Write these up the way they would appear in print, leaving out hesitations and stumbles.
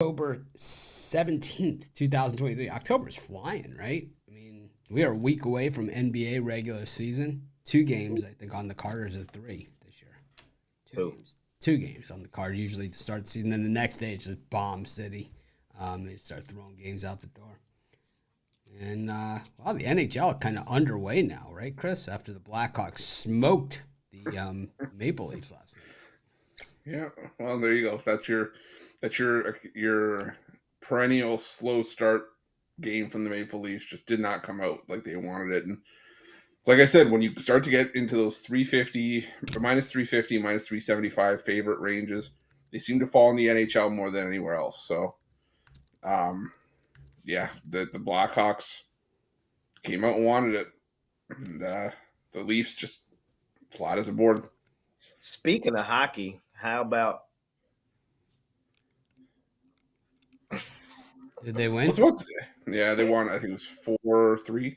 October 17th, 2023. October's flying, right? I mean, we are a week away from NBA regular season. 2 games, I think, on the card, or is it 3 this year? Two. 2 games on the card, usually to start the season. Then the next day, it's just bomb city. They start throwing games out the door. And, well, the NHL kind of underway now, right, Chris? After the Blackhawks smoked the Maple Leafs last night. Yeah, well, there you go. That's your perennial slow start game from the Maple Leafs. Just did not come out like they wanted it. And like I said, when you start to get into those 350 or minus 350, minus 375 favorite ranges, they seem to fall in the NHL more than anywhere else. So, yeah, the Blackhawks came out and wanted it. And the Leafs just flat as a board. Speaking of hockey, how about Did they win? Yeah, they won. I think it was 4-3.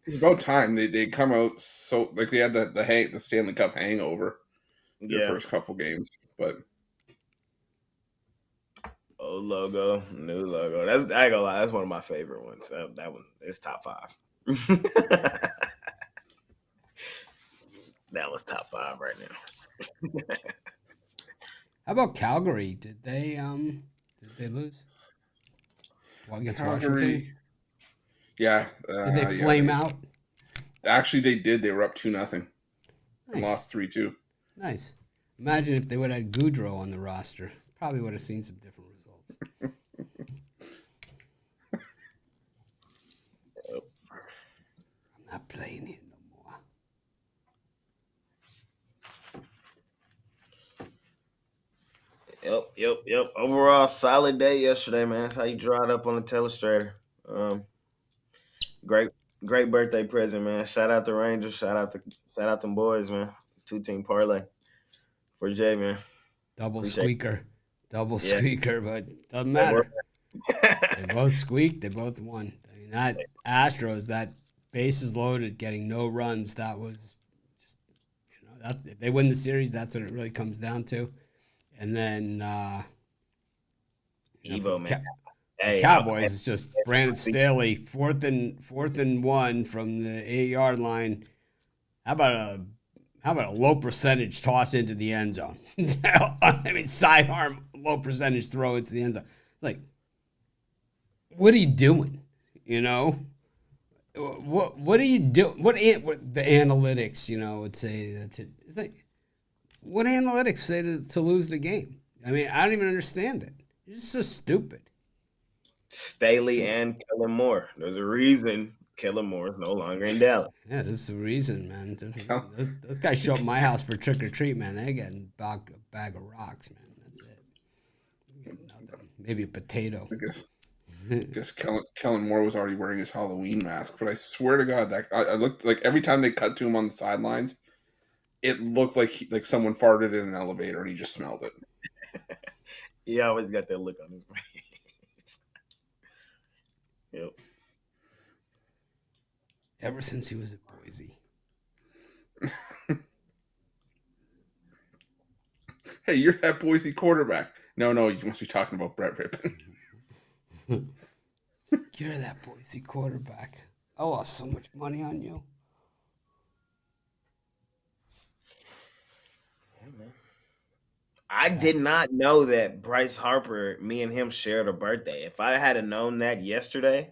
It's about time they come out so like they had the Stanley Cup hangover their first couple games, but old logo, new logo. That's I ain't gonna lie, that's one of my favorite ones. That one is top 5. That was top 5 right now. How about Calgary? Did they lose? Against Calgary, Washington? Yeah. Did they flame out? Actually, they did. They were up 2-0 Nice. and lost 3-2. Nice. Imagine if they would have had Goudreau on the roster. Probably would have seen some different results. I'm not playing here no more. Yep. Overall, solid day yesterday, man. That's how you draw it up on the telestrator. Great birthday present, man. Shout out the Rangers. Shout out them boys, man. 2-team parlay for Jay, man. Double squeaker, but doesn't matter. They both squeaked. They both won. I mean, that Astros, that bases loaded, getting no runs. That was just, that's if they win the series, that's what it really comes down to. And then, Evo, man. Cowboys is just Brandon Staley, fourth and 1 from the 8-yard line. How about a low percentage toss into the end zone? I mean, sidearm low percentage throw into the end zone. Like, what are you doing? What are you doing? What the analytics, would say that it's like, what analytics say to lose the game? I mean, I don't even understand it. It's just so stupid. Staley and Kellen Moore. There's a reason Kellen Moore is no longer in Dallas. Yeah, there's a reason, man. Those guys show up at my house for trick or treat, man. They get a bag of rocks, man. That's it. Nothing. Maybe a potato. I guess Kellen Moore was already wearing his Halloween mask, but I swear to God, that I looked like every time they cut to him on the sidelines, it looked like someone farted in an elevator and he just smelled it. He always got that look on his face. Yep. Ever since he was at Boise. Hey, you're that Boise quarterback. No, you must be talking about Brett Rippon. You're that Boise quarterback. I lost so much money on you. I did not know that Bryce Harper, me and him shared a birthday. If I had known that yesterday,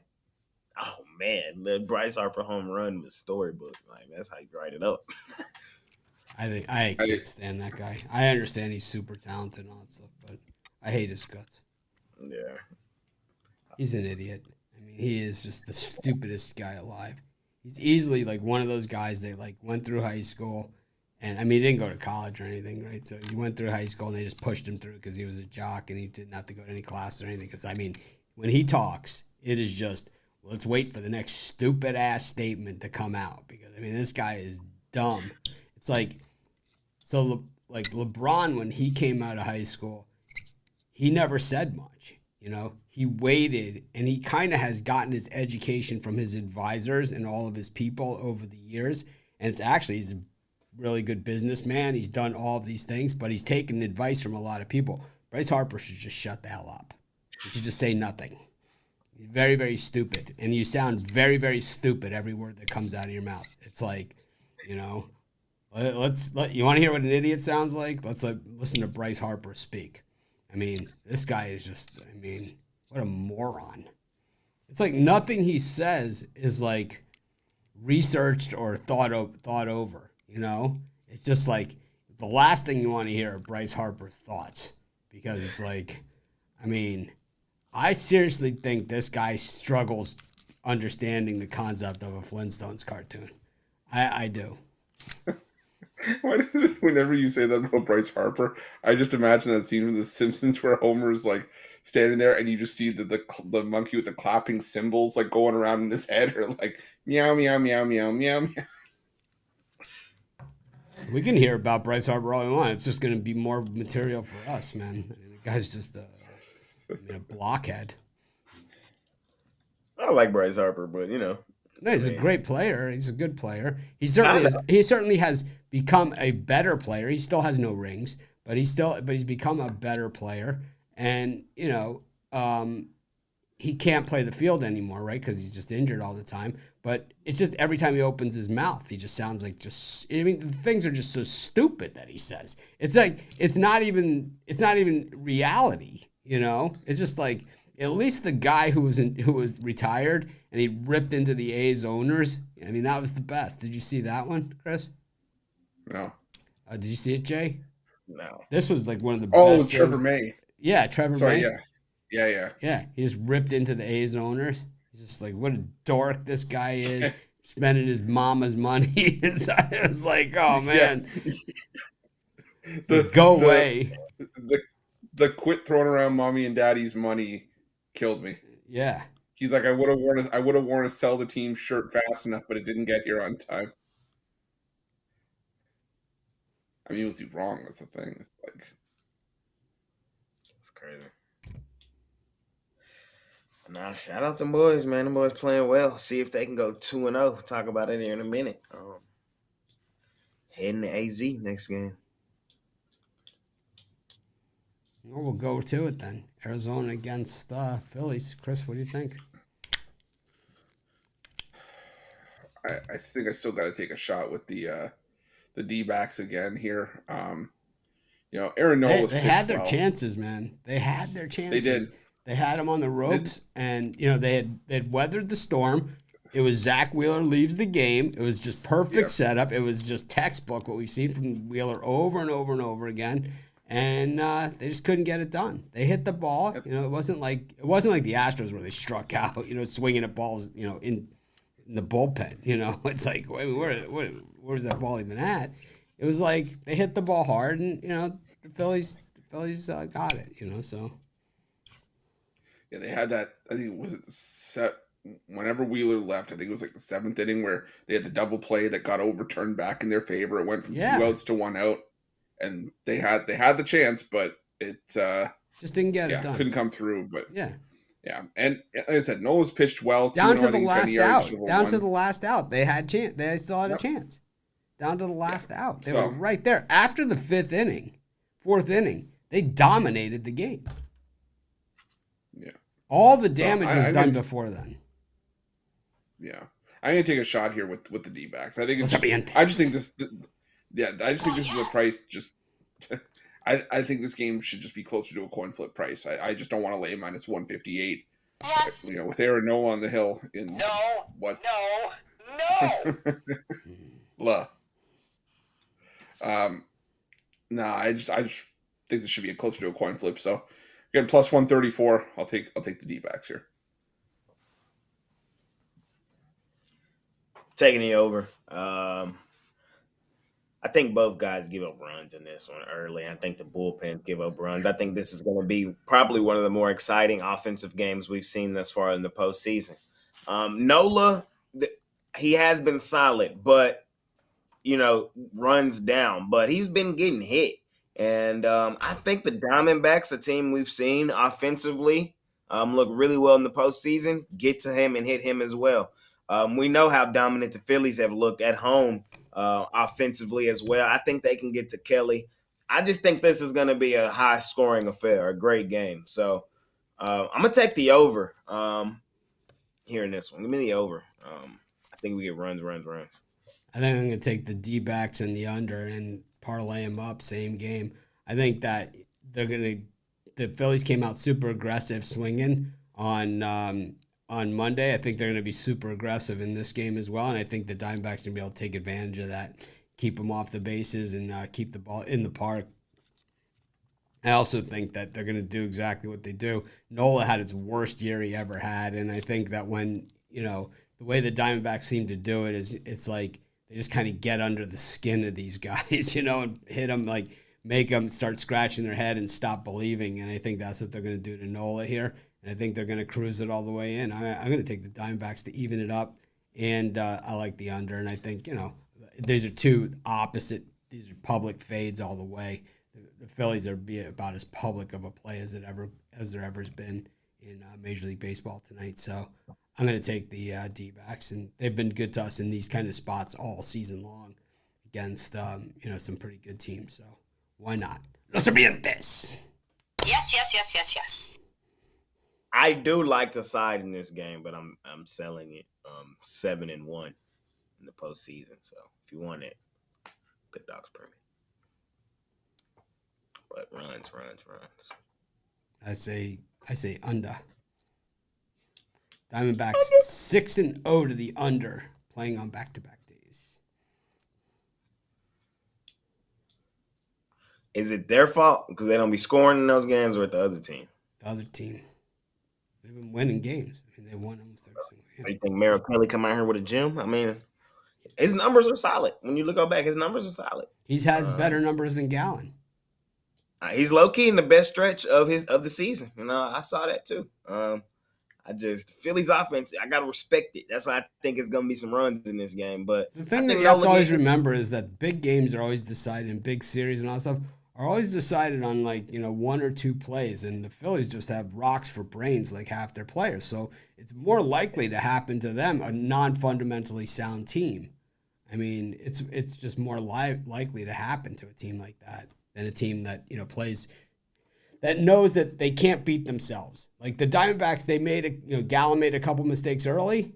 oh man, the Bryce Harper home run was storybook. Like, that's how you write it up. I can't stand that guy. I understand he's super talented and all that stuff, but I hate his guts. Yeah. He's an idiot. I mean, he is just the stupidest guy alive. He's easily like one of those guys that like went through high school. And, I mean, he didn't go to college or anything, right? So he went through high school, and they just pushed him through because he was a jock, and he didn't have to go to any classes or anything. Because, I mean, when he talks, it is just, let's wait for the next stupid-ass statement to come out. Because, I mean, this guy is dumb. It's like, so, like, LeBron, when he came out of high school, he never said much, He waited, and he kind of has gotten his education from his advisors and all of his people over the years. And it's actually, he's really good businessman. He's done all of these things, but he's taken advice from a lot of people. Bryce Harper should just shut the hell up. You should just say nothing. Very, very stupid. And you sound very, very stupid every word that comes out of your mouth. It's like, you know, you want to hear what an idiot sounds like? Let's listen to Bryce Harper speak. I mean, this guy is just, I mean, what a moron. It's like nothing he says is like researched or thought over, you know? It's just like the last thing you want to hear are Bryce Harper's thoughts, because it's like, I mean, I seriously think this guy struggles understanding the concept of a Flintstones cartoon. I do. Why does this, whenever you say that about Bryce Harper, I just imagine that scene from The Simpsons where Homer's like standing there and you just see the monkey with the clapping cymbals like going around in his head, or like meow meow meow meow meow meow. We can hear about Bryce Harper all we want. It's just going to be more material for us, man. I mean, the guy's just a blockhead. I like Bryce Harper, but No, he's a great player. He's a good player. He certainly has become a better player. He still has no rings, but he's become a better player. And he can't play the field anymore, right? Because he's just injured all the time. But it's just every time he opens his mouth, he just sounds like I mean, the things are just so stupid that he says. It's like it's not even reality, you know? It's just like at least the guy who was retired and he ripped into the A's owners. I mean, that was the best. Did you see that one, Chris? No. Did you see it, Jay? No. This was like one of the best. best. Oh, Trevor May. Yeah, Trevor May. Yeah. Yeah, he just ripped into the A's owners. He's just like, what a dork this guy is, spending his mama's money. Inside. It was like, oh, man. Yeah. Go away. The quit throwing around mommy and daddy's money killed me. Yeah. He's like, I would have worn a sell the team shirt fast enough, but it didn't get here on time. I mean, was he wrong? That's the thing. It's like, it's crazy. Nah, shout out them boys, man. Them boys playing well. See if they can go 2-0. Talk about it here in a minute. Heading to AZ next game. Well, we'll go to it then. Arizona against Phillies. Chris, what do you think? I think I still got to take a shot with the D-backs again here. Aaron Nola. They had their chances, man. They had their chances. They did. They had him on the ropes, and they had weathered the storm. It was Zach Wheeler leaves the game. It was just perfect setup. It was just textbook what we've seen from Wheeler over and over and over again, and they just couldn't get it done. They hit the ball. Yep. It wasn't like the Astros where they struck out. Swinging at balls. In the bullpen. It's like where's that ball even at? It was like they hit the ball hard, and the Phillies got it. So. Yeah, they had that. I think was it the set whenever Wheeler left. I think it was like the 7th inning where they had the double play that got overturned back in their favor. It went from 2 outs to 1 out, and they had the chance, but it just didn't get it done. Couldn't come through. But yeah. And like I said, Nola's pitched well. Down to the last out. Down to the last out, they had chance. They still had a chance. Down to the last out, they were right there. After the 4th inning, they dominated the game. Yeah. All the damage was done before then. Yeah. I'm going to take a shot here with the D-backs. I think I just think this is a price I think this game should just be closer to a coin flip price. I just don't want to lay minus 158. With Aaron Nola on the hill in No. I just think this should be closer to a coin flip. So again, plus 134. I'll take the D-backs here. Taking the over. I think both guys give up runs in this one early. I think the bullpens give up runs. I think this is going to be probably one of the more exciting offensive games we've seen thus far in the postseason. Nola, he has been solid, but runs down. But he's been getting hit. And I think the Diamondbacks, a team we've seen offensively, look really well in the postseason, get to him and hit him as well. We know how dominant the Phillies have looked at home offensively as well. I think they can get to Kelly. I just think this is going to be a high-scoring affair, a great game. So I'm going to take the over here in this one. Give me the over. I think we get runs. I think I'm going to take the D-backs and the under and parlay them up, same game. I think that the Phillies came out super aggressive swinging on Monday. I think they're going to be super aggressive in this game as well, and I think the Diamondbacks are going to be able to take advantage of that, keep them off the bases, and keep the ball in the park. I also think that they're going to do exactly what they do. Nola had his worst year he ever had, and I think that when, the way the Diamondbacks seem to do it is it's like they just kind of get under the skin of these guys, and hit them, like make them start scratching their head and stop believing. And I think that's what they're going to do to Nola here. And I think they're going to cruise it all the way in. I'm going to take the Diamondbacks to even it up, and I like the under. And I think, these are two opposite. These are public fades all the way. The Phillies are be about as public of a play as there ever has been in Major League Baseball tonight. So I'm going to take the D-backs, and they've been good to us in these kind of spots all season long against some pretty good teams. So why not? Los Serpientes. Yes. I do like the side in this game, but I'm selling it 7-1 in the postseason. So if you want it, put Dogs Permit. But runs. I say under. Diamondbacks 6-0 to the under, playing on back-to-back days. Is it their fault because they don't be scoring in those games, or at the other team? The other team. They've been winning games. I mean, they won almost every single game. So you think Merrill Kelly come out here with a gym? I mean, his numbers are solid. When you go back, his numbers are solid. He has better numbers than Gallen. He's low key in the best stretch of the season. I saw that too. Philly's offense, I gotta respect it. That's why I think it's gonna be some runs in this game. But the thing that you have to always remember is that big games are always decided in big series and all that stuff are always decided on one or two plays, and the Phillies just have rocks for brains like half their players. So it's more likely to happen to them, a non-fundamentally sound team. I mean, it's just more likely to happen to a team like that than a team that plays that knows that they can't beat themselves. Like the Diamondbacks, Gallen made a couple mistakes early,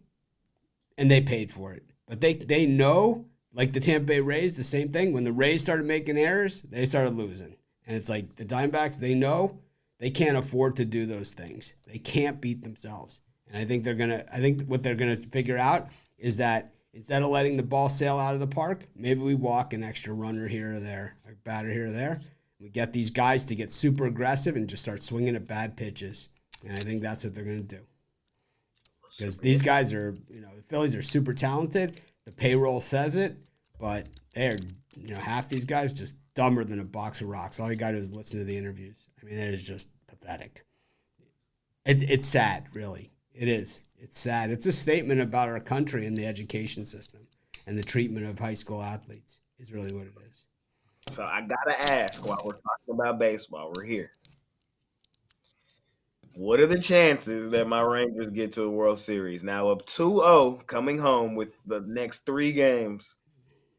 and they paid for it. But they know, like the Tampa Bay Rays, the same thing. When the Rays started making errors, they started losing. And it's like the Diamondbacks, they know they can't afford to do those things. They can't beat themselves. And I think what they're gonna figure out is that instead of letting the ball sail out of the park, maybe we walk an extra runner here or there, a batter here or there. We get these guys to get super aggressive and just start swinging at bad pitches. And I think that's what they're going to do. Because these guys are, the Phillies are super talented. The payroll says it, but they're, half these guys just dumber than a box of rocks. All you got to do is listen to the interviews. I mean, it is just pathetic. It's sad, really. It is. It's sad. It's a statement about our country and the education system and the treatment of high school athletes is really what it is. So I gotta ask, while we're talking about baseball, we're here. What are the chances that my Rangers get to the World Series? Now up 2-0, coming home with the next 3 games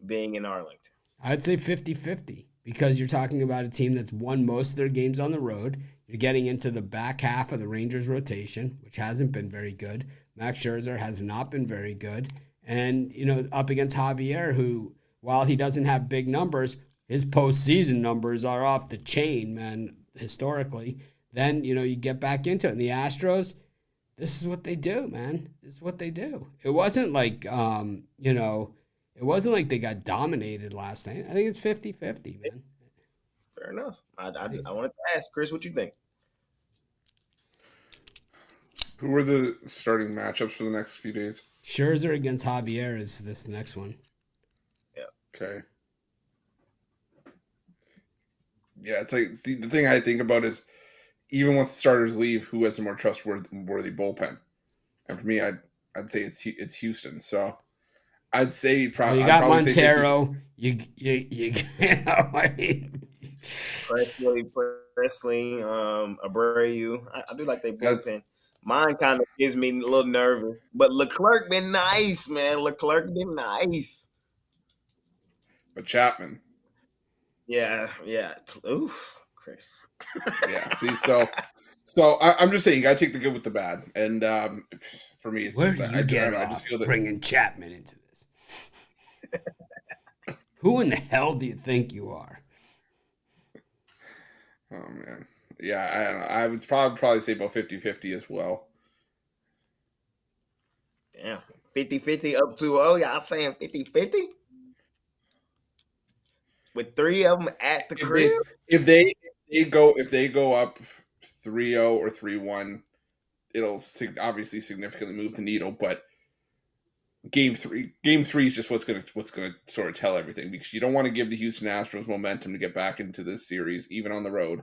being in Arlington. I'd say 50-50 because you're talking about a team that's won most of their games on the road. You're getting into the back half of the Rangers rotation, which hasn't been very good. Max Scherzer has not been very good. And, up against Javier, who, while he doesn't have big numbers, his postseason numbers are off the chain, man, historically. Then, you get back into it. And the Astros, this is what they do, man. This is what they do. It wasn't like, it wasn't like they got dominated last night. I think it's 50-50, man. Fair enough. I wanted to ask, Chris, what you think? Who are the starting matchups for the next few days? Scherzer against Javier is the next one. Yeah. Okay. Yeah, it's like the thing I think about is even once the starters leave, who has a more trustworthy bullpen? And for me, I'd say it's Houston. So I'd say probably you got Montero. You I mean, Presley, Abreu. I do like they bullpen. Mine kind of gives me a little nervous, but Leclerc been nice, man. Leclerc been nice. But Chapman. Yeah. Oof, Chris. Yeah. See, so I'm just saying you got to take the good with the bad, and for me, it's Where just do I you get don't know, I just off feel that. bringing Chapman into this? Who in the hell do you think you are? Oh man, yeah, I don't know. I would probably say about 50-50 as well. Damn. 50-50 up 2-0. Y'all saying 50-50? With 3 of them at the If crib? they if they if they go up 3-0 or 3-1, it'll obviously significantly move the needle. But game three is just what's gonna sort of tell everything, because you don't want to give the Houston Astros momentum to get back into this series, even on the road,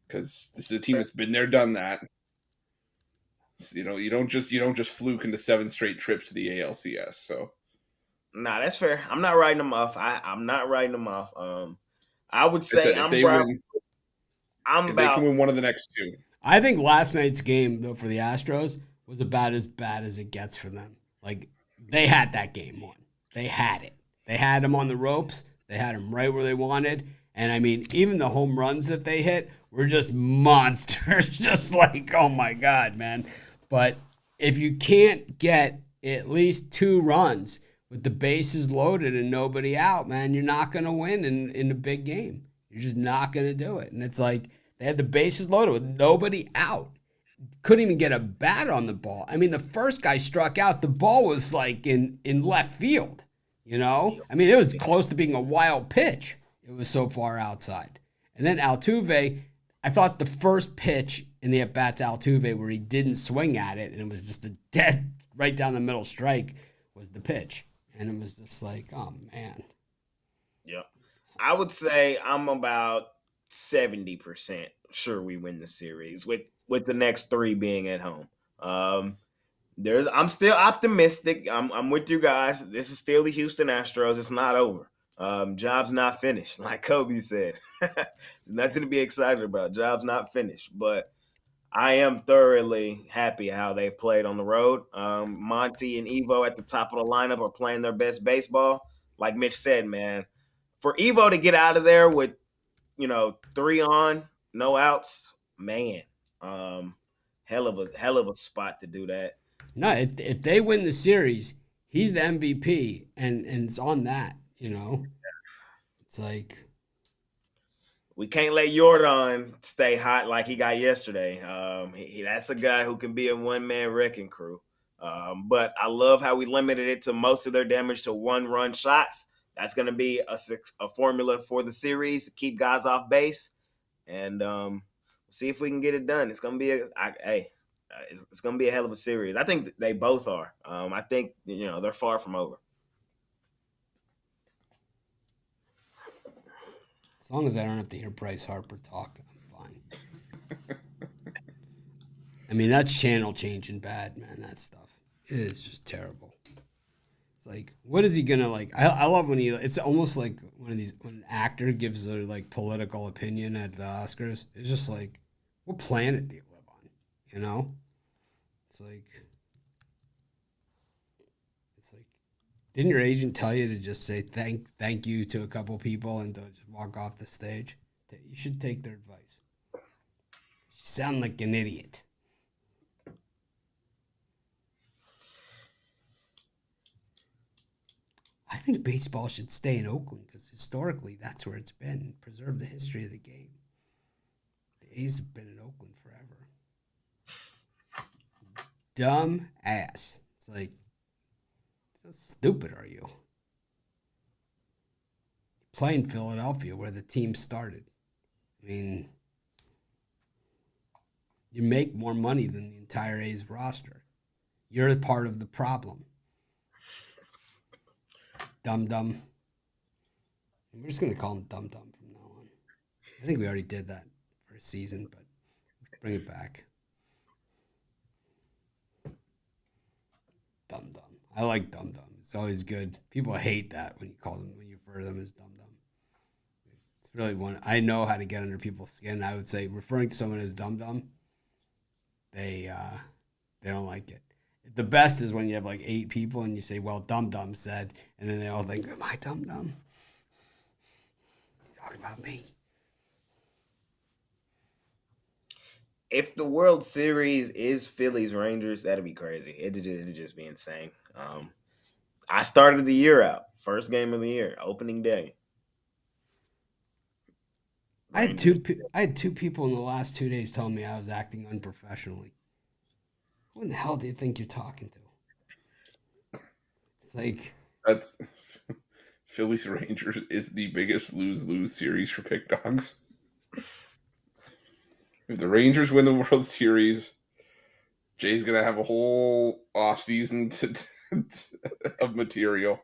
because this is a team that's been there, done that. So, you don't just fluke into 7 straight trips to the ALCS. So Nah, that's fair. I'm not writing them off. I'm not writing them off. I would I say said if I'm they can about win one of the next two. I think last night's game, though, for the Astros was about as bad as it gets for them. Like, they had that game won. They had it. They had them on the ropes. They had them right where they wanted. And, I mean, even the home runs that they hit were just monsters. Just like, oh, my God, man. But if you can't get at least 2 runs with the bases loaded and nobody out, man, you're not going to win in a big game. You're just not going to do it. And it's like they had the bases loaded with nobody out. Couldn't even get a bat on the ball. I mean, the first guy struck out. The ball was like in left field, you know? I mean, it was close to being a wild pitch. It was so far outside. And then Altuve, I thought the first pitch in the at-bat to Altuve where he didn't swing at it and it was just a dead right down the middle strike was the pitch. And it was just like, oh, man. yeah. I would say I'm about 70% sure we win the series with the next 3 being at home. I'm still optimistic. I'm with you guys. This is still the Houston Astros. It's not over. Job's not finished, like Kobe said. Nothing to be excited about. Job's not finished, but I am thoroughly happy how they've played on the road. Monty and Evo at the top of the lineup are playing their best baseball. Like Mitch said, man, for Evo to get out of there with 3 on, no outs, man, hell of a spot to do that. No, if they win the series, he's the MVP, and it's on that, you know? It's like, We can't let Jordan stay hot like he got yesterday. That's a guy who can be a one-man wrecking crew. But I love how we limited it to most of their damage to 1-run shots. That's going to be a formula for the series to keep guys off base, and see if we can get it done. It's going to be it's going to be a hell of a series. I think they both are. I think they're far from over. as long as I don't have to hear Bryce Harper talk, I'm fine. I mean, that's channel changing bad, man. That stuff. It is just terrible. It's like, what is he gonna like? I love when it's almost like when an actor gives a like political opinion at the Oscars. It's just like, what planet do you live on? You know? It's like, didn't your agent tell you to just say thank you to a couple people and to just walk off the stage? You should take their advice. You sound like an idiot. I think baseball should stay in Oakland because historically that's where it's been. Preserve the history of the game. The A's have been in Oakland forever. Dumb ass. It's like, how stupid are you? Play in Philadelphia where the team started. I mean, you make more money than the entire A's roster. You're a part of the problem. Dum-dum. We're just going to call him Dum-dum from now on. I think we already did that for a season, but bring it back. Dum-dum. I like Dum-dum. It's always good. People hate that when you refer to them as Dum-dum. It's really one. I know how to get under people's skin. I would say referring to someone as Dum-dum, they don't like it. The best is when you have like 8 people and you say, well, Dum-Dum said, and then they all think, am I Dum-Dum? Talk about me. If the World Series is Phillies Rangers, that'd be crazy. It'd just be insane. I started the year out. First game of the year, opening day. I had Rangers. I had two people in the last 2 days tell me I was acting unprofessionally. Who in the hell do you think you're talking to? It's like That's Phillies Rangers is the biggest lose series for pick dogs. If the Rangers win the World Series, Jay's gonna have a whole offseason of material.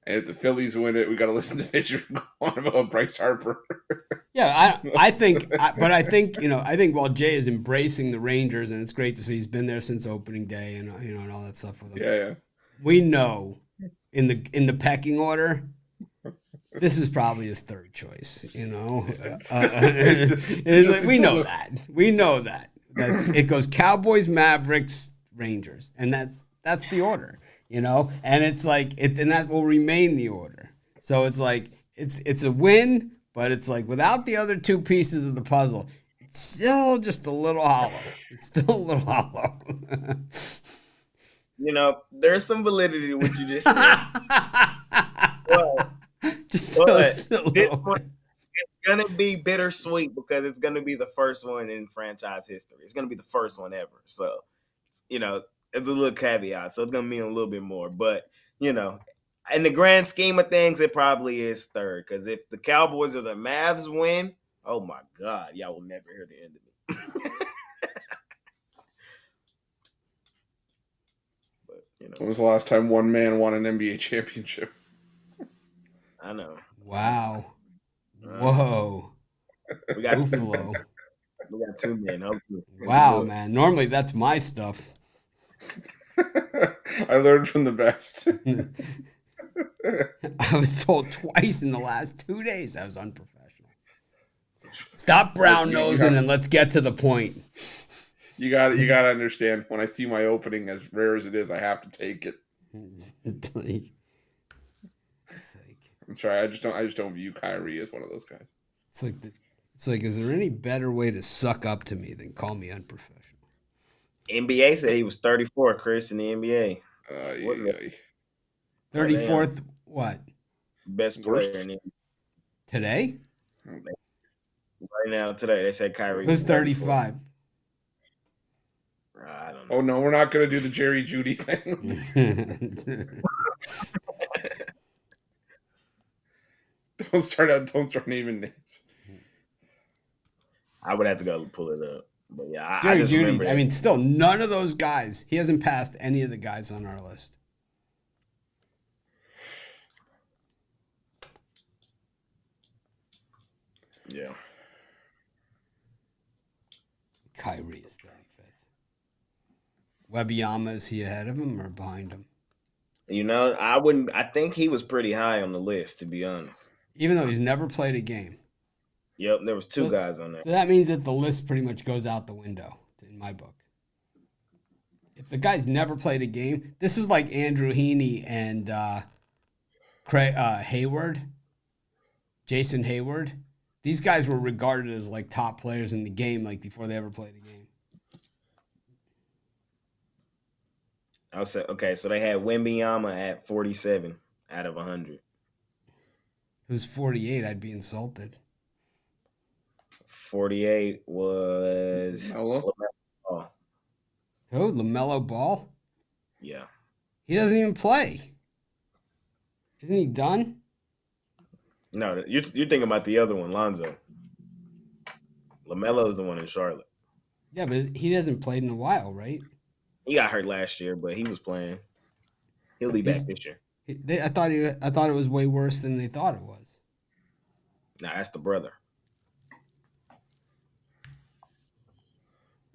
And if the Phillies win it, we got to listen to Mitch on about Bryce Harper. yeah, I think while Jay is embracing the Rangers and it's great to see he's been there since opening day and and all that stuff with him. Yeah. We know in the pecking order, this is probably his third choice. We know that. We know that. It goes Cowboys, Mavericks, Rangers, and that's the order. And it's like and that will remain the order. So it's like it's a win, but it's like without the other two pieces of the puzzle, it's still just a little hollow. It's still a little hollow. There's some validity to what you just said. Just this one, it's gonna be bittersweet because it's gonna be the first one in franchise history. It's gonna be the first one ever. So, it's a little caveat. So it's gonna mean a little bit more. But, in the grand scheme of things, it probably is third. Because if the Cowboys or the Mavs win, oh my God, y'all will never hear the end of me. But, When was the last time one man won an NBA championship? I know. Wow. Whoa. We got Ruffolo. We got two men. Hopefully. Wow, man. Normally that's my stuff. I learned from the best. I was told twice in the last 2 days I was unprofessional. Stop brown nosing and let's get to the point. You got to understand. When I see my opening, as rare as it is, I have to take it. I'm sorry. I just don't view Kyrie as one of those guys. It's like, is there any better way to suck up to me than call me unprofessional? NBA said he was 34, Chris, in the NBA. 34th, what? Best player in the today? Right now, today, they said Kyrie. Who's 35? I don't know. Oh no, we're not going to do the Jerry Judy thing. Don't start naming names. I would have to go pull it up. But yeah, Jerry I just Judy. remember. I mean, still, none of those guys. He hasn't passed any of the guys on our list. Yeah. Kyrie is 35th. Wembanyama, is he ahead of him or behind him? I think he was pretty high on the list, to be honest. Even though he's never played a game. Yep, there was two guys on there. So that means that the list pretty much goes out the window in my book. If the guy's never played a game, this is like Andrew Heaney and Hayward, Jason Hayward. These guys were regarded as like top players in the game, like before they ever played a game. I'll say, okay, so they had Wembanyama at 47 out of 100. Who's 48? I'd be insulted. 48 was Hello? Who? LaMelo Ball? Yeah. He doesn't even play. Isn't he done? No, you're thinking about the other one, Lonzo. LaMelo is the one in Charlotte. Yeah, but he hasn't played in a while, right? He got hurt last year, but he was playing. He'll be back this year. I thought it was way worse than they thought it was. Nah, that's the brother.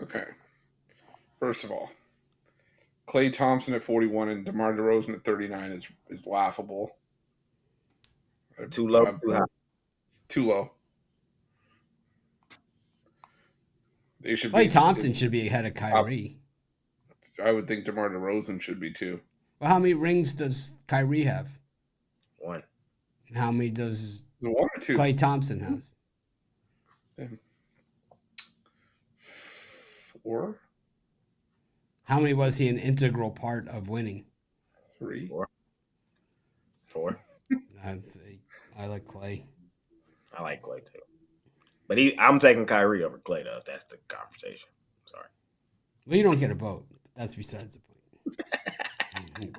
Okay. First of all, Klay Thompson at 41 and DeMar DeRozan at 39 is laughable. Too low, too high. Too low. They should. Klay Thompson should be ahead of Kyrie. I would think DeMar DeRozan should be too. Well, how many rings does Kyrie have? 1. And how many does The 1 or 2? Klay Thompson has. Damn. 4? How many was he an integral part of winning? 3? 4. I'd say I like Klay. I like Klay too. But I'm taking Kyrie over Klay though. If that's the conversation. Sorry. Well, you don't get a vote. That's besides the point.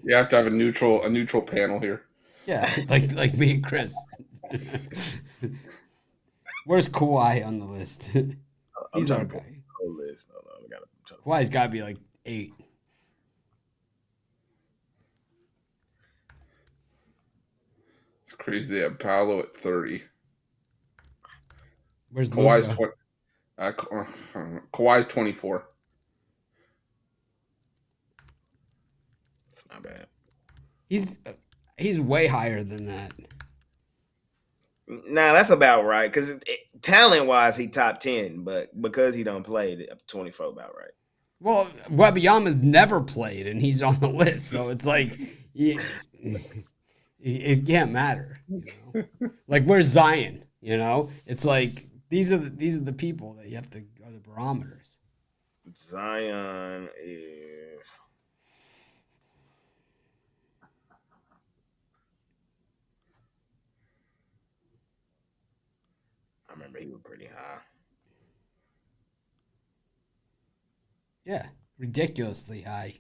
You have to have a neutral panel here. Yeah, like me and Chris. Where's Kawhi on the list? He's our guy. Whole list. No, we got to. Kawhi's got to be like 8. It's crazy they have Paolo at 30. Where's Kawhi's Luka? Kawhi's 24. It's not bad. He's way higher than that. Nah, that's about right. Because talent wise, he top 10, but because he don't play, 24 about right. Well, Wembanyama's never played, and he's on the list, so it's like it can't matter. You know? Like where's Zion? You know, it's like these are the people that you have to are the barometers. Zion is. I remember he was pretty high. Yeah, ridiculously high.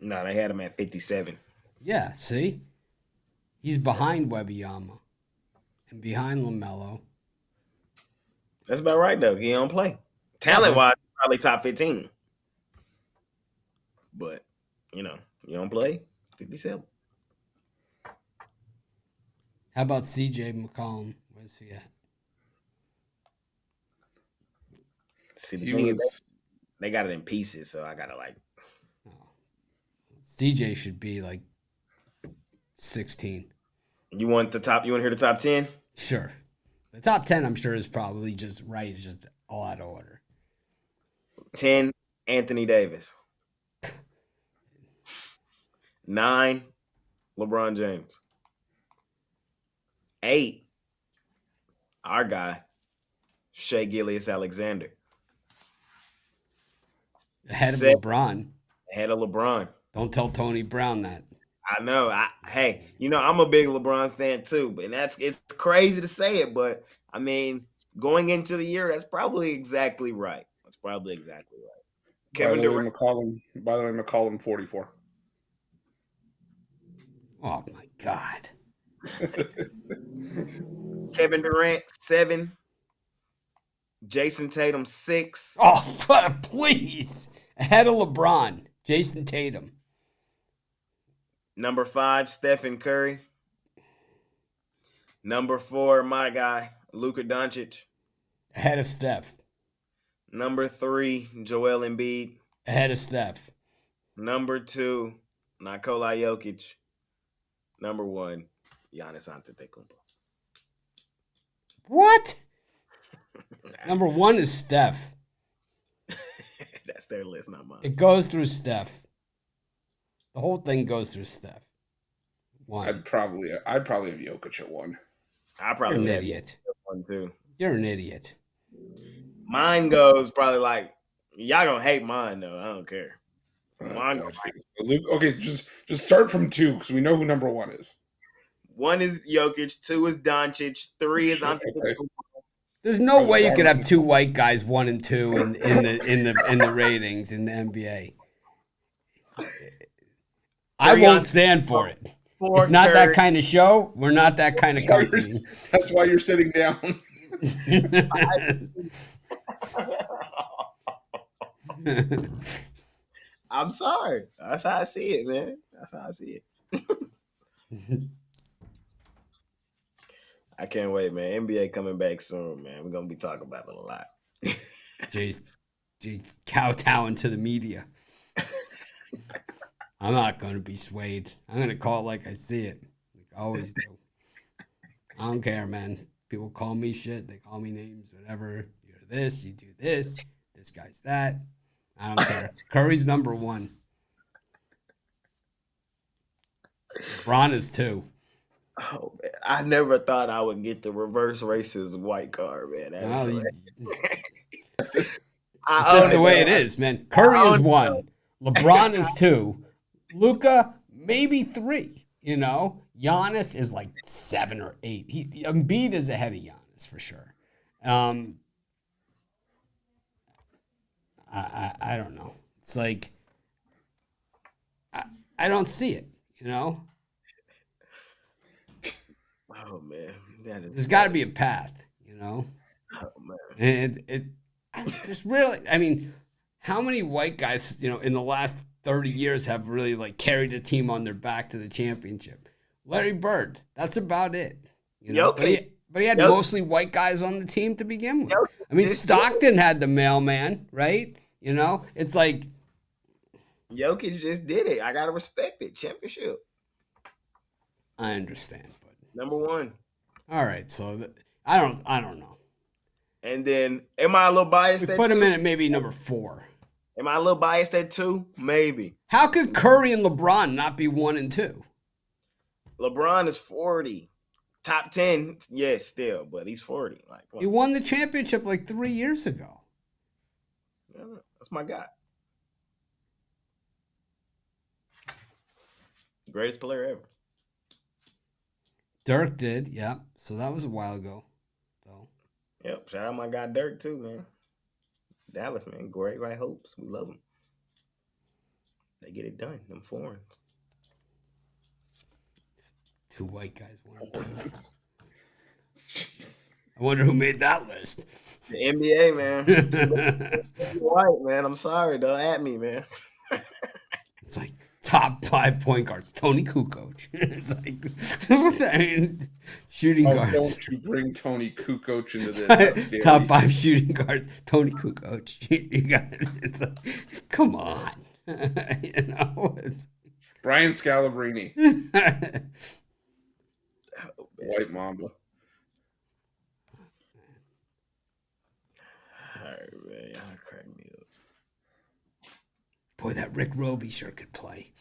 No, they had him at 57. Yeah, see, he's behind Wembanyama and behind LaMelo. That's about right though. He don't play. Talent wise, probably top 15. But you don't play. 57. How about CJ McCollum? Where's he at? See, the thing is, they got it in pieces, so I gotta like. Oh. CJ should be like 16. You want the top? You want to hear the top 10? Sure. The top 10, I'm sure, is probably just right. It's just all out of order. 10, Anthony Davis. 9, LeBron James. 8, our guy, Shea Gilgeous-Alexander. Ahead of 7, LeBron. ahead of LeBron. Don't tell Tony Brown that. I know. Hey, I'm a big LeBron fan too, but it's crazy to say it, but I mean, going into the year, that's probably exactly right. That's probably exactly right. Kevin Durant. By the way, McCollum 44. Oh my God. Kevin Durant 7. Jason Tatum 6. Oh, please. Ahead of LeBron. Jason Tatum. Number 5, Stephen Curry. Number 4, my guy, Luka Doncic. Ahead of Steph. Number 3, Joel Embiid. Ahead of Steph. Number 2, Nikola Jokic. Number 1, Giannis Antetokounmpo. What? Number 1 is Steph. That's their list, not mine. It goes through Steph. The whole thing goes through Steph. 1. I'd probably have Jokic at 1. I probably You're an have idiot. 1 too. You're an idiot. Mine goes probably like y'all gonna hate mine though. I don't care. Mine goes like, Okay, just start from 2 because we know who number 1 is. 1 is Jokic, 2 is Doncic, 3 is Antetokounmpo. There's no way you could have 2 white guys 1 and 2 in the ratings in the NBA. I won't stand for it. It's not that kind of show. We're not that kind of company. That's why you're sitting down. I'm sorry. That's how I see it, man. That's how I see it. I can't wait, man. NBA coming back soon, man. We're gonna be talking about it a lot. Jeez, kowtowing to the media. I'm not going to be swayed. I'm going to call it like I see it. Like I always do. I don't care, man. People call me shit. They call me names, whatever. You're this, you do this. This guy's that. I don't care. Curry's number 1. LeBron is 2. Oh man, I never thought I would get the reverse racist white card, man. That is Well, hilarious. it's just the way it is, man. Curry is 1. LeBron is 2. Luka, maybe 3. You know, Giannis is like 7 or 8. Embiid is ahead of Giannis for sure. I don't know. It's like I don't see it. You know, Oh man, there's got to be a path. You know, oh man. and it just really. I mean, how many white guys, you know, in the last 30 years have really like carried a team on their back to the championship? Larry Bird. That's about it. You know, but he had mostly white guys on the team to begin with. I mean, Stockton had the mailman, right? You know, it's like Jokic just did it. I gotta respect it. Championship. I understand, but Number 1. all right. So I don't know. And then, am I a little biased We at put him 2? in at maybe number 4. Am I a little biased at 2? Maybe. How could Curry and LeBron not be 1 and 2? LeBron is 40. Top 10, yes, still, but he's 40. Like, He won the championship like 3 years ago. that's my guy. Greatest player ever. Dirk did, yeah. So that was a while ago. So Yep. Shout out my guy Dirk too, man. Dallas, man. Great right hopes. We love them. They get it done. Them foreigns. 2 white guys, 1 and 2. I wonder who made that list. The NBA, man. White, man. I'm sorry. Don't at me, man. It's like top 5 point guards. Tony Kukoc. It's like I mean, shooting guards. Don't you bring Tony Kukoc into this? Top 5 shooting guards. Tony Kukoc. You got it. It's like, come on. You know, it's Brian Scalabrine, White Mamba. All right, man. Y'all crack me up. Boy, that Rick Roby sure could play.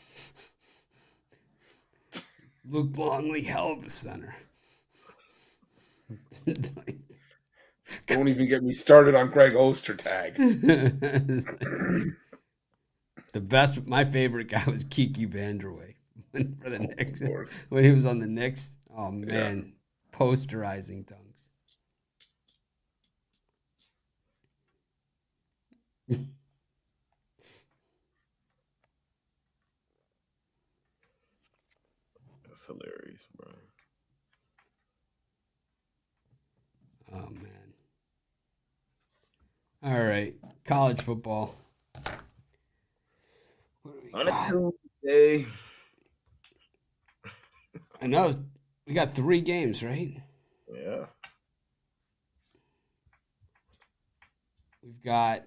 Luke Longley, hell of a center. It's like, Don't even get me started on Greg Ostertag. the best, my favorite guy was Kiki Vanderway for the Knicks. Lord. When he was on the Knicks. Oh, man. Posterizing dunks. That's hilarious, bro. Oh, man. All right. College football. What do we On got? a Tuesday. I know. We got 3 games, right? Yeah. We've got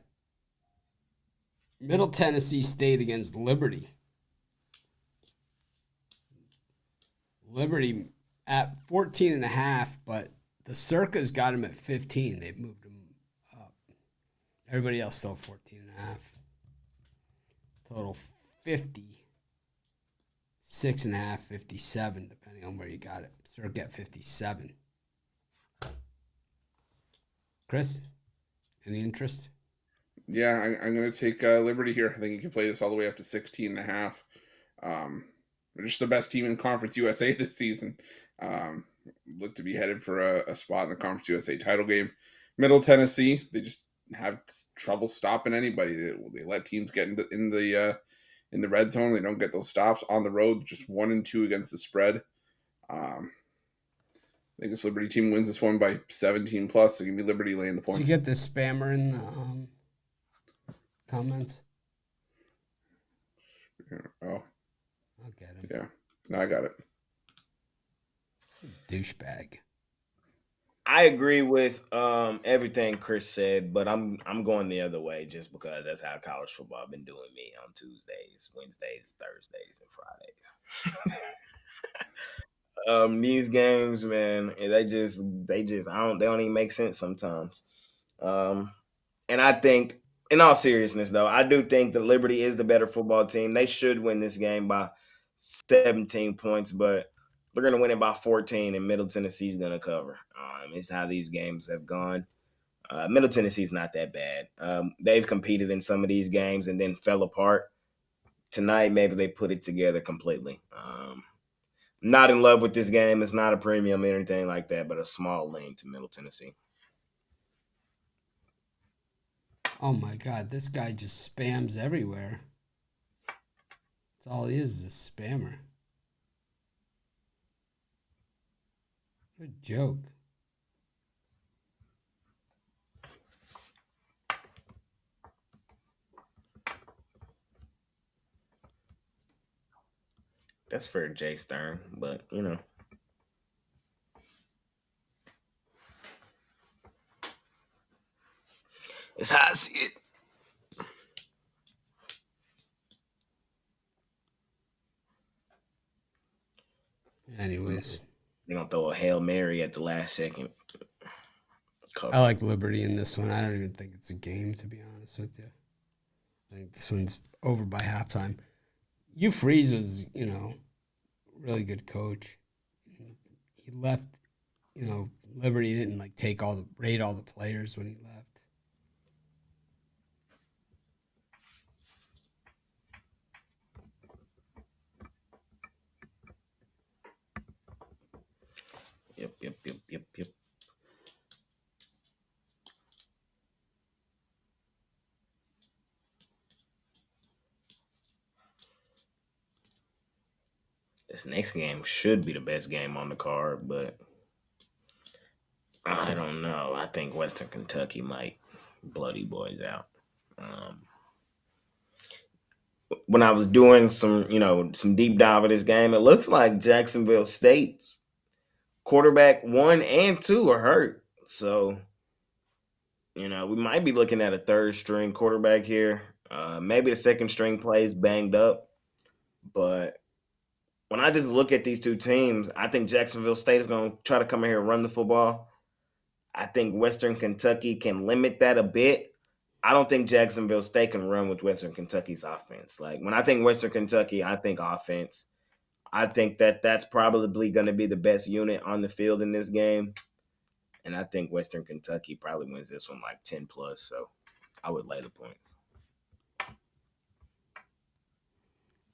Middle Tennessee State against Liberty. Liberty at 14.5, but the Circa's got him at 15. They've moved him up. Everybody else still 14.5. Total 50. 6.5, 57, depending on where you got it. Circa at 57. Chris, any interest? Yeah, I'm going to take Liberty here. I think you can play this all the way up to 16.5. They're just the best team in Conference USA this season. Look to be headed for a spot in the Conference USA title game. Middle Tennessee, they just have trouble stopping anybody. They let teams get in the red zone. They don't get those stops on the road. Just 1 and 2 against the spread. I think this Liberty team wins this one by 17 plus. So give me Liberty laying the points. Did you get the spammer in the comments? Oh, I'll get him. yeah. No, I got it. Douchebag. I agree with everything Chris said, but I'm going the other way just because that's how college football been doing me on Tuesdays, Wednesdays, Thursdays, and Fridays. These games, man, they just they don't even make sense sometimes. And I think, in all seriousness, though, I do think that Liberty is the better football team. They should win this game by 17 points, but we're going to win it by 14, and Middle Tennessee's going to cover. It's how these games have gone. Middle Tennessee's not that bad. They've competed in some of these games and then fell apart. Tonight, maybe they put it together completely. Not in love with this game. It's not a premium or anything like that, but a small lean to Middle Tennessee. Oh my God, this guy just spams everywhere. That's all he is a spammer. What a joke. That's for Jay Stern, but you know. It's how I see it. Anyways, They're going to throw a Hail Mary at the last second. I like Liberty in this one. I don't even think it's a game, to be honest with you. I think this one's over by halftime. Hugh Freeze was, really good coach. He left, Liberty didn't raid all the players when he left. Yep. This next game should be the best game on the card, but I don't know. I think Western Kentucky might bloody boys out. When I was doing some deep dive of this game, it looks like Jacksonville State's quarterback 1 and 2 are hurt. So, we might be looking at a third string quarterback here. Maybe the second string plays banged up. But when I just look at these two teams, I think Jacksonville State is going to try to come in here and run the football. I think Western Kentucky can limit that a bit. I don't think Jacksonville State can run with Western Kentucky's offense. Like, when I think Western Kentucky, I think offense. I think that's probably going to be the best unit on the field in this game. And I think Western Kentucky probably wins this one like 10 plus. So I would lay the points.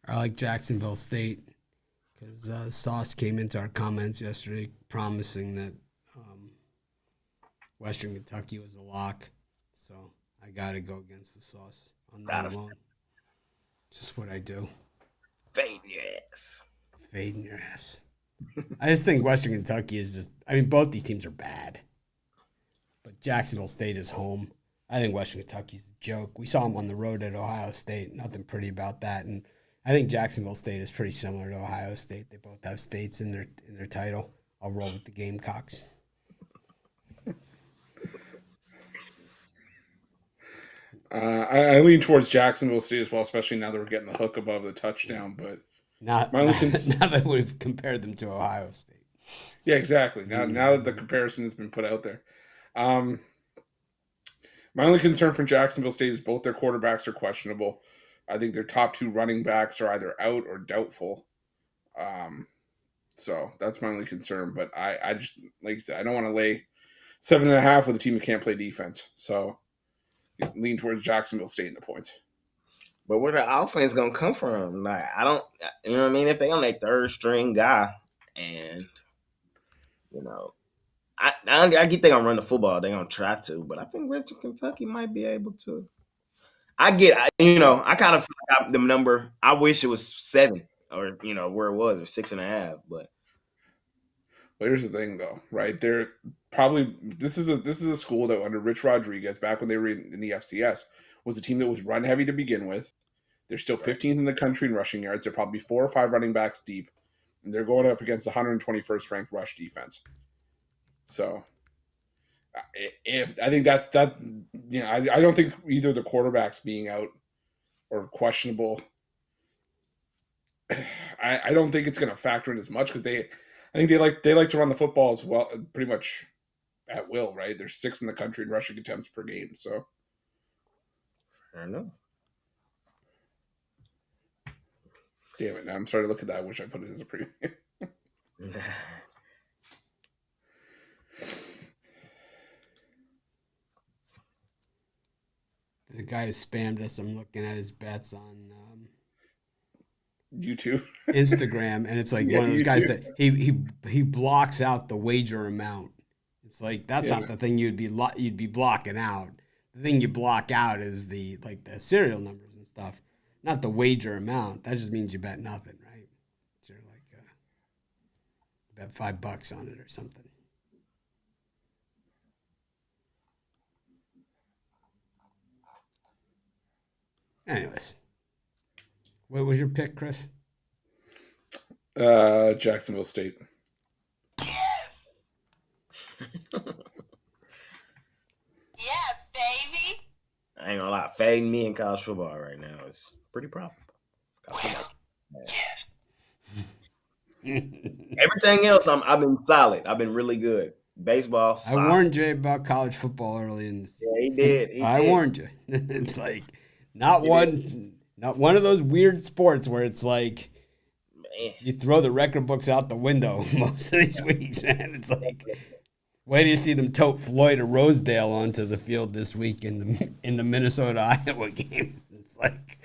I like Jacksonville State because Sauce came into our comments yesterday promising that Western Kentucky was a lock. So I got to go against the Sauce on that alone. Just what I do. Fading your ass. Fading your ass. I just think Western Kentucky is both these teams are bad. But Jacksonville State is home. I think Western Kentucky's a joke. We saw them on the road at Ohio State. Nothing pretty about that. And I think Jacksonville State is pretty similar to Ohio State. They both have states in their title. I'll roll with the Gamecocks. I lean towards Jacksonville State as well, especially now that we're getting the hook above the touchdown. But now that we've compared them to Ohio State. Yeah, exactly. Now that the comparison has been put out there. My only concern for Jacksonville State is both their quarterbacks are questionable. I think their top 2 running backs are either out or doubtful. So that's my only concern. But I just, like I said, I don't want to lay 7.5 with a team that can't play defense. So lean towards Jacksonville State in the points. But where the offense gonna come from? Like, I don't, you know what I mean? If they on their third string guy, and I get they gonna run the football, they gonna try to, but I think Western Kentucky might be able to. I kind of feel like the number. I wish it was 7 or where it was or 6.5, but. Well, here's the thing, though, right? They're probably this is a school that under Rich Rodriguez, back when they were in the FCS, was a team that was run heavy to begin with. They're still 15th in the country in rushing yards. They're probably 4 or 5 running backs deep, and they're going up against the 121st ranked rush defense. So, if I think that's that, I don't think either the quarterbacks being out or questionable. I don't think it's going to factor in as much because I think they like to run the football as well, pretty much at will, right? They're 6th in the country in rushing attempts per game. So, I don't know. Damn it! Now I'm starting to look at that. I wish I put it as a preview. The guy who spammed us, I'm looking at his bets on YouTube, Instagram, and it's like Yeah, one of those guys YouTube. that he blocks out the wager amount. It's like that's Yeah. not the thing you'd be blocking out. The thing you block out is the serial numbers and stuff, not the wager amount. That just means you bet nothing, right? So you're like bet $5 on it or something. Anyways, what was your pick, Chris? Jacksonville State. Yeah, baby. I ain't gonna lie, fading me in college football right now is pretty profitable. Everything else, I've been solid. I've been really good. Baseball, I warned you about college football early in the season. Yeah, he did. I warned you. It's like not one of those weird sports where it's like you throw the record books out the window most of these weeks, man. It's like, wait till you see them tote Floyd or Rosedale onto the field this week in the Minnesota Iowa game. It's like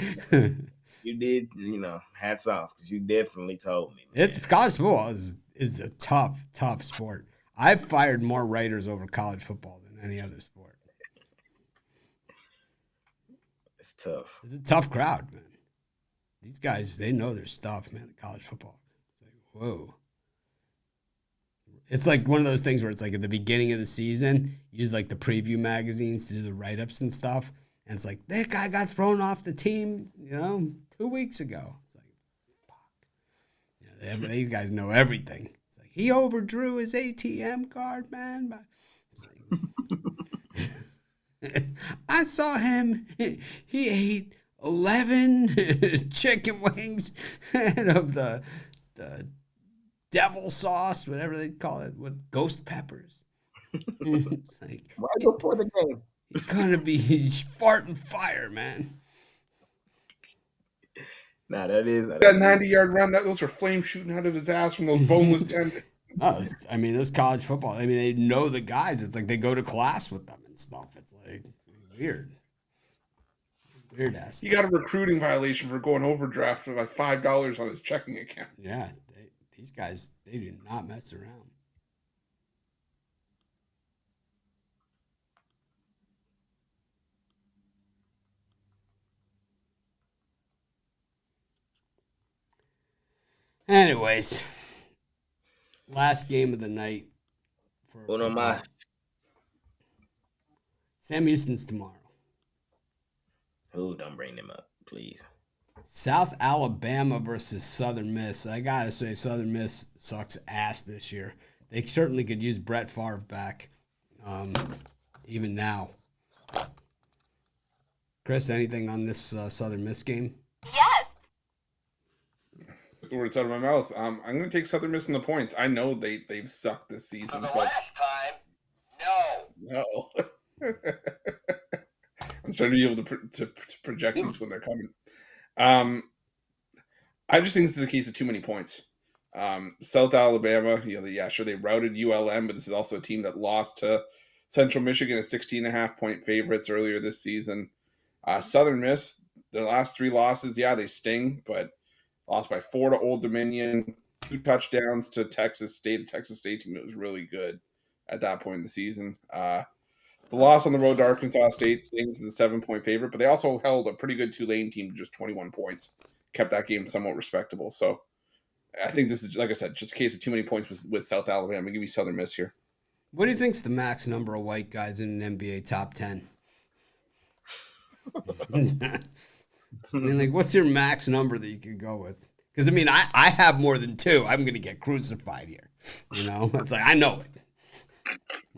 you did, hats off because you definitely told me. Man. It's college football is a tough sport. I've fired more writers over college football than any other sport. It's tough. It's a tough crowd, man. These guys, they know their stuff, man, college football. It's like, whoa. It's like one of those things where it's like at the beginning of the season, use like the preview magazines to do the write-ups and stuff. And it's like, that guy got thrown off the team, 2 weeks ago. It's like, fuck. These guys know everything. It's like, he overdrew his ATM card, man. It's like, I saw him. He ate 11 chicken wings and of the devil sauce, whatever they call it, with ghost peppers. It's like, right before the game. He's gonna be farting fire, man. Nah, that 90-yard run. Those were flames shooting out of his ass from those boneless tendons. This college football. I mean, they know the guys. It's like they go to class with them and stuff. It's like weird ass. He got a recruiting violation for going overdraft for like $5 on his checking account. Yeah, these guys, they do not mess around. Anyways, last game of the night. Uno más. Sam Houston's tomorrow. Ooh, don't bring them up, please. South Alabama versus Southern Miss. I gotta say, Southern Miss sucks ass this year. They certainly could use Brett Favre back, even now. Chris, anything on this Southern Miss game? Yes. The words out of my mouth. I'm going to take Southern Miss in the points. I know they've sucked this season. For the but last time, no. I'm starting to be able to project these when they're coming. I just think this is a case of too many points. South Alabama, they routed ULM, but this is also a team that lost to Central Michigan as 16.5-point favorites earlier this season. Southern Miss, their last 3 losses, they sting, but lost by 4 to Old Dominion, 2 touchdowns to Texas State. The Texas State team was really good at that point in the season. The loss on the road to Arkansas State stings as a 7-point favorite, but they also held a pretty good Tulane team to just 21 points, kept that game somewhat respectable. So I think this is, like I said, just a case of too many points with South Alabama. I'll give you Southern Miss here. What do you think's the max number of white guys in an NBA top 10? I mean, like, what's your max number that you could go with? Because, I mean, I have more than 2. I'm going to get crucified here. It's like, I know it.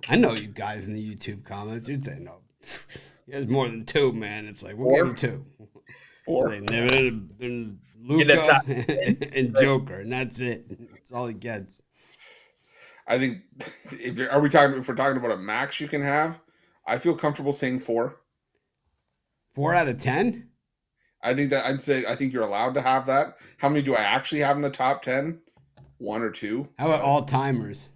I know you guys in the YouTube comments. You'd say, no, he has more than 2, man. It's like, we'll give him 2. 4. And Luka and Joker, and that's it. That's all he gets. I think, if we're talking about a max you can have, I feel comfortable saying 4. 4 out of 10? I think you're allowed to have that. How many do I actually have in the top 10? 1 or 2. How about all timers?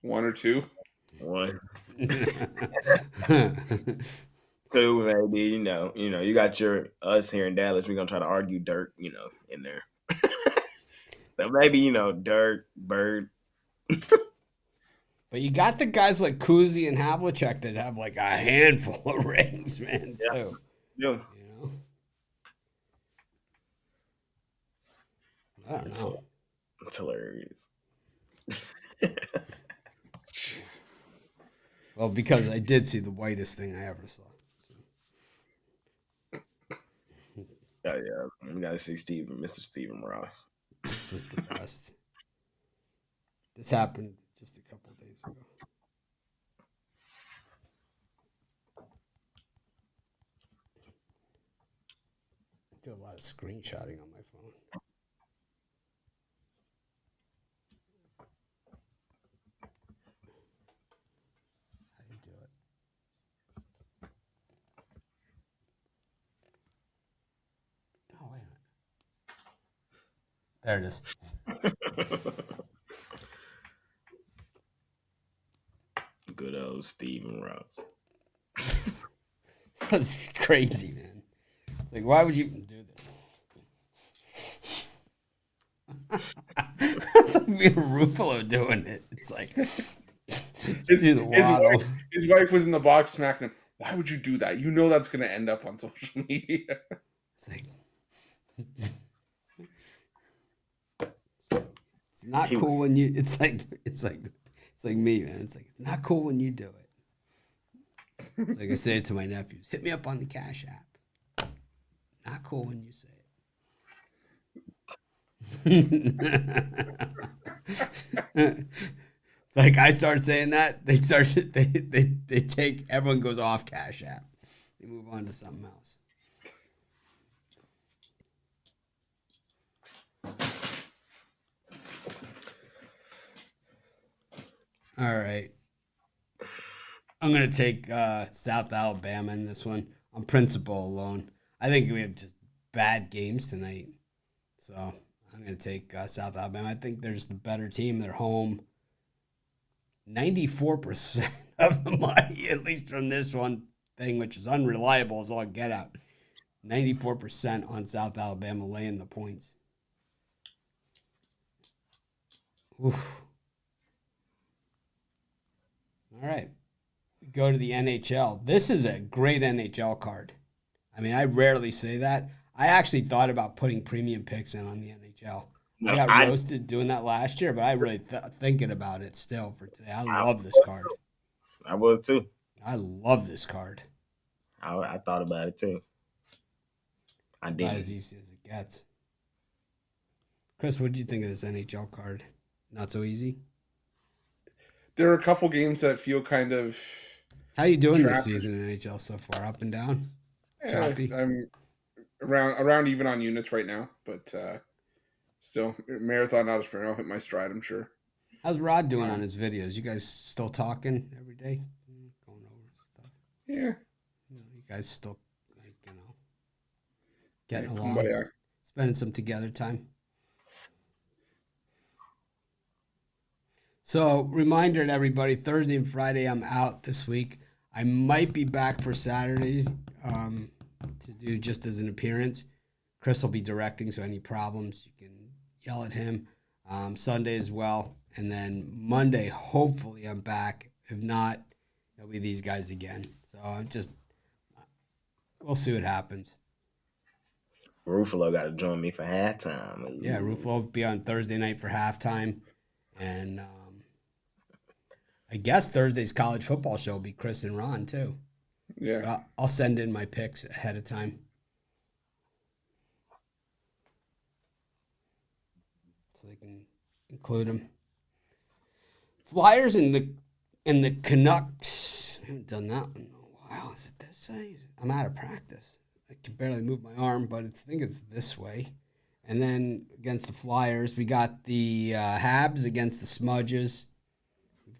1 or 2. 1. 2, maybe. You got us here in Dallas. We're gonna try to argue Dirk, in there. So maybe Dirk, Bird. But you got the guys like Kuzi and Havlicek that have like a handful of rings, man, too. Yeah. I don't know. It's hilarious. Well, because I did see the whitest thing I ever saw. Oh yeah, we gotta see Mr. Steven Ross. This was the best. This happened just a couple of days ago. I do a lot of screenshotting on my phone. How do you do it? Oh, wait a minute. There it is. Good old Steven Ross. That's crazy, man. It's like, why would you even do this? It's like me and Ruffolo doing it. It's like, his wife was in the box smacking him. Why would you do that? You know that's going to end up on social media. It's like, it's not cool when you. It's like me, man. It's like, it's not cool when you do it. It's like I say it to my nephews. Hit me up on the Cash App. Not cool when you say it. It's like I start saying that, they take, everyone goes off Cash App. They move on to something else. All right. I'm going to take South Alabama in this one on principle alone. I think we have just bad games tonight. So I'm going to take South Alabama. I think they're just the better team. They're home. 94% of the money, at least from this one thing, which is unreliable as all get out. 94% on South Alabama laying the points. Oof. All right. Go to the NHL. This is a great NHL card. I mean, I rarely say that. I actually thought about putting premium picks in on the NHL. No, I got roasted doing that last year, but I really thinking about it still for today. I love this card. I was too. I love this card. I thought about it too. I did. Not as easy as it gets. Chris, what did you think of this NHL card? Not so easy? There are a couple games that feel kind of... How you doing this season in NHL so far? Up and down? Choppy? I'm around even on units right now, but still, marathon, not a sprint. I'll hit my stride, I'm sure. How's Rod doing on his videos? You guys still talking every day? Going over stuff? Yeah. You guys still, getting along? Spending some together time? So, reminder to everybody, Thursday and Friday I'm out this week. I might be back for Saturdays to do just as an appearance. Chris will be directing, so any problems, you can yell at him. Sunday as well. And then Monday, hopefully I'm back. If not, it'll be these guys again. So, we'll see what happens. Ruffolo got to join me for halftime. Yeah, Ruffolo will be on Thursday night for halftime. And I guess Thursday's college football show will be Chris and Ron, too. Yeah. But I'll send in my picks ahead of time. So they can include them. Flyers and the Canucks. I haven't done that one in a while. Is it this way? I'm out of practice. I can barely move my arm, but I think it's this way. And then against the Flyers, we got the Habs against the Smudges. We've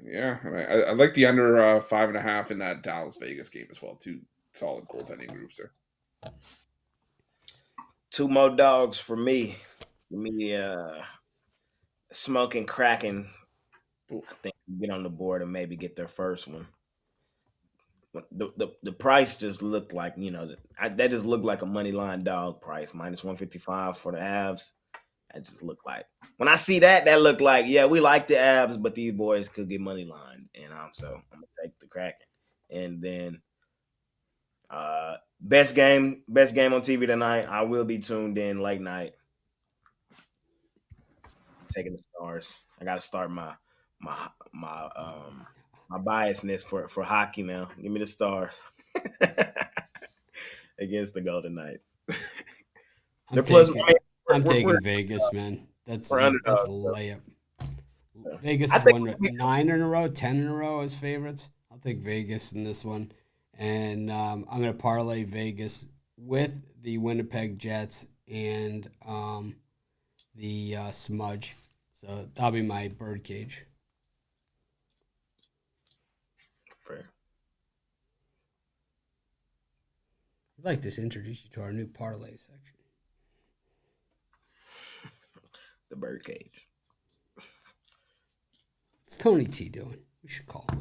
Yeah, I like the under 5.5 in that Dallas Vegas game as well. Two solid goaltending groups there. 2 more dogs for me. Give me Smoking Kraken. Oof. I think get on the board and maybe get their first one. The price just looked like, that just looked like a money line dog price, minus 155 for the Avs. That just looked like, when I see that looked like, yeah, we like the Avs, but these boys could get money lined, and so I'm gonna take the Kraken. And then best game on TV tonight. I will be tuned in late night, taking the Stars. I got to start my biasness for hockey now. Give me the Stars against the Golden Knights. I'm taking Vegas, man. That's a layup. Vegas has won 9 in a row, 10 in a row as favorites. I'll take Vegas in this one. And I'm going to parlay Vegas with the Winnipeg Jets and the Smudge. So that'll be my birdcage. Fair. I'd like to introduce you to our new parlay section. The birdcage. What's Tony T doing? We should call him.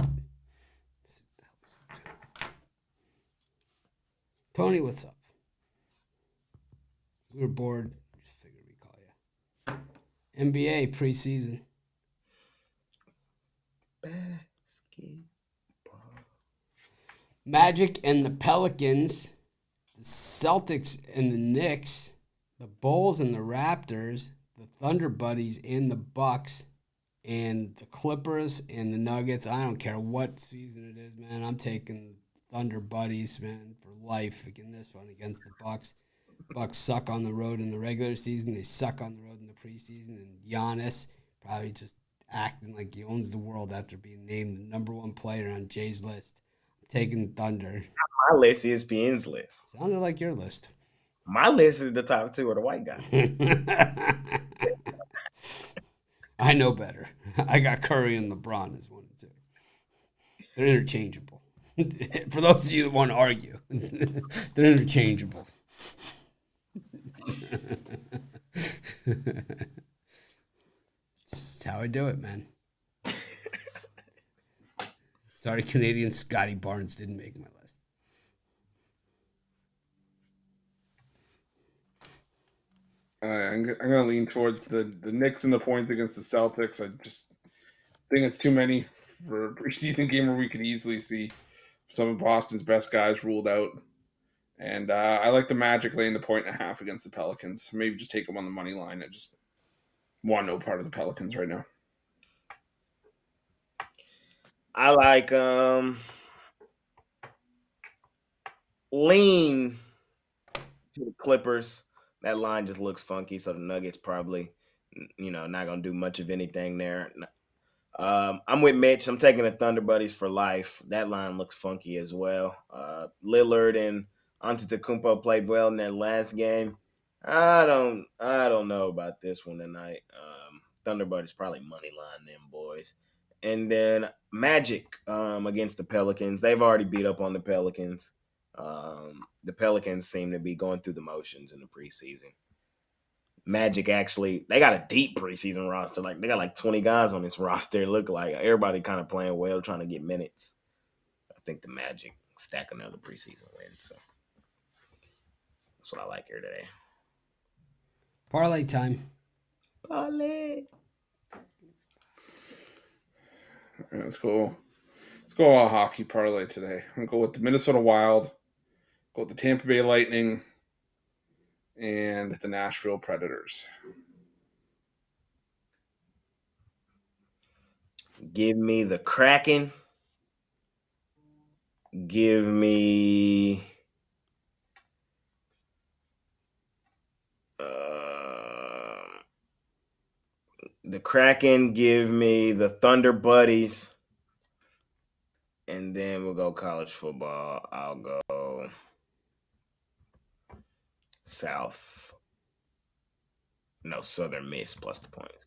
Tony, what's up? We were bored. Just figured we'd call you. NBA preseason. Basketball. Magic and the Pelicans. The Celtics and the Knicks. The Bulls and the Raptors. The Thunder Buddies and the Bucks. And the Clippers and the Nuggets. I don't care what season it is, man. I'm taking Thunder Buddies, man, for life in this one against the Bucks. Bucks suck on the road in the regular season. They suck on the road in the preseason. And Giannis probably just acting like he owns the world after being named the number 1 player on Jay's list. I'm taking Thunder. My list is ESPN's list. Sounded like your list. My list is the top 2 of the white guy. I know better. I got Curry and LeBron as 1 and 2. They're interchangeable. For those of you that want to argue, they're interchangeable. That's how I do it, man. Sorry, Canadian Scotty Barnes didn't make my list. I'm going to lean towards the Knicks and the points against the Celtics. I just think it's too many for a preseason game where we could easily see some of Boston's best guys ruled out. And I like the Magic laying the 1.5 against the Pelicans. Maybe just take them on the money line. I just want no part of the Pelicans right now. I like lean to the Clippers. That line just looks funky, so the Nuggets probably, not going to do much of anything there. I'm with Mitch. I'm taking the Thunder Buddies for life. That line looks funky as well. Lillard and Antetokounmpo played well in that last game. I don't know about this one tonight. Thunder Buddies probably money line them boys. And then Magic against the Pelicans. They've already beat up on the Pelicans. The Pelicans seem to be going through the motions in the preseason. Magic actually, they got a deep preseason roster. Like they got like 20 guys on this roster. It look like everybody kind of playing well, trying to get minutes. I think the Magic stack another preseason win. So that's what I like here today. Parlay time. Parlay. All right, let's go all hockey parlay today. I'm going to go with the Minnesota Wild, go with the Tampa Bay Lightning, and the Nashville Predators. Give me the Kraken. Give me the Kraken. Give me the Thunder Buddies. And then we'll go college football. I'll go Southern Miss plus the points.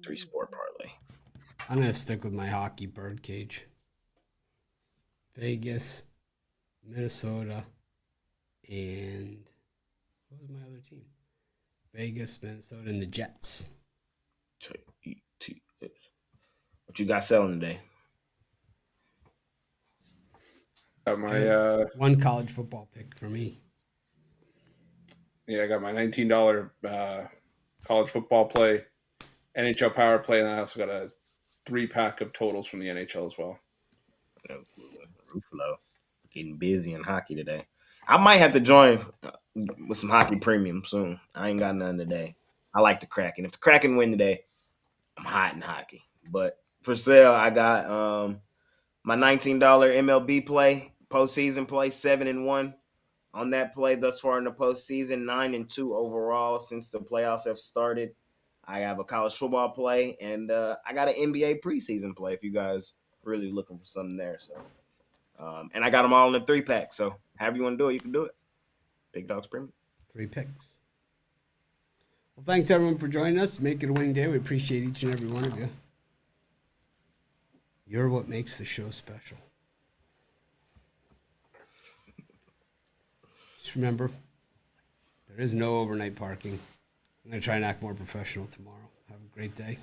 3-sport parlay. I'm gonna stick with my hockey birdcage. Vegas, Minnesota, and what was my other team? Vegas, Minnesota, and the Jets. What you got selling today? Got my one college football pick for me. I got my $19 college football play, NHL power play, and I also got a 3-pack of totals from the NHL as well. Ruffolo getting busy in hockey today. I might have to join with some hockey premium soon. I ain't got none today. I like the Kraken. If the Kraken win today, I'm hot in hockey. But for sale, I got my $19 MLB play, postseason play, 7-1 on that play thus far in the postseason, 9-2 overall since the playoffs have started. I have a college football play, and I got an NBA preseason play if you guys really looking for something there. So, and I got them all in a 3-pack. So, however you want to do it, you can do it. Big Dogs Premium. 3 picks. Well, thanks everyone for joining us. Make it a winning day. We appreciate each and every one of you. You're what makes the show special. Just remember, there is no overnight parking. I'm going to try and act more professional tomorrow. Have a great day.